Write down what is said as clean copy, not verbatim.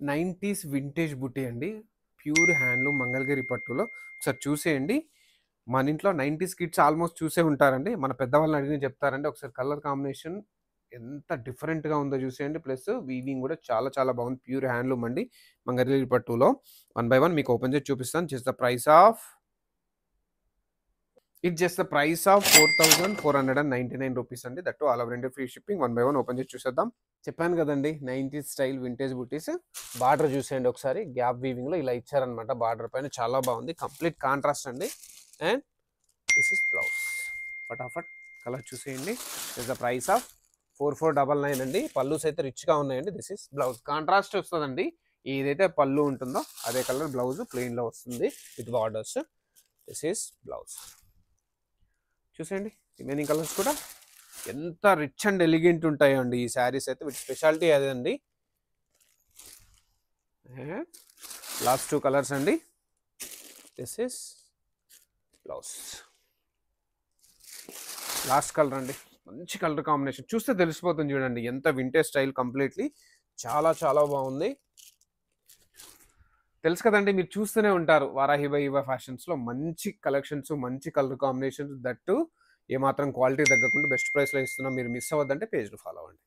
90s vintage బుట్టి అండి. Pure handloom Mangalagiri పట్టులో. ఒకసారి చూసేయండి. మన ఇంట్లో 90s కిడ్స్ ఆల్మోస్ట్ చూసే ఉంటారండి. మన పెద్దవాళ్ళని అడిగిన చెప్తారండి. ఒకసారి కలర్ కాంబినేషన్ ఎంత డిఫరెంట్‌గా ఉందో చూసేయండి. ప్లస్ వీవింగ్ కూడా చాలా చాలా బాగుంది. ప్యూర్ హ్యాండ్లూమ్ అండి. మంగళగిరి పట్టులో. వన్ బై వన్ మీకు ఓపెన్ చేసి చూపిస్తాను. Just the price of it's just the price of 4499 rupees అండి. That all over India free shipping. One by one open చేసి చూసేద్దాం. చెప్పాను కదండి 90s స్టైల్ వింటేజ్ బుటీస్. బార్డర్ చూసేయండి ఒకసారి. గ్యాప్ వీవింగ్ లో ఇలా ఇచ్చారనమాట. బార్డర్ పైన చాలా బాగుంది. కంప్లీట్ కాంట్రాస్ట్ అండి. And this is blouse. ఫటాఫట్ కలర్ చూసేయండి. దిస్ ద ప్రైస్ ఆఫ్ 4499 అండి. పల్లూస్ అయితే రిచ్ గా ఉన్నాయండి. This is blouse. కాంట్రాస్ట్ వస్తుందండి. ఏదైతే పళ్ళు ఉంటుందో అదే కలర్ బ్లౌజ్ ప్లెయిన్ లో వస్తుంది with borders. This is blouse. చూసేయండి రిమైనింగ్ కలర్స్ కూడా ఎంత రిచ్ అండ్ ఎలిగెంట్ ఉంటాయో అండి ఈ శారీస్ అయితే. విత్ స్పెషాలిటీ అదండి. లాస్ట్ 2 కలర్స్ అండి. This is blouse. Last colour అండి. మంచి కలర్ కాంబినేషన్ చూస్తే తెలిసిపోతుంది చూడండి. ఎంత వింటేజ్ స్టైల్ కంప్లీట్లీ. చాలా చాలా బాగుంది. తెలుసు కదండి, మీరు చూస్తూనే ఉంటారు వారాహి బై ఇవా ఫ్యాషన్స్లో మంచి కలెక్షన్స్, మంచి కలర్ కాంబినేషన్స్, దట్టు ఏమాత్రం క్వాలిటీ తగ్గకుండా బెస్ట్ ప్రైస్లో ఇస్తున్నాం. మీరు మిస్ అవ్వద్దంటే పేజ్ను ఫాలో అవ్వండి.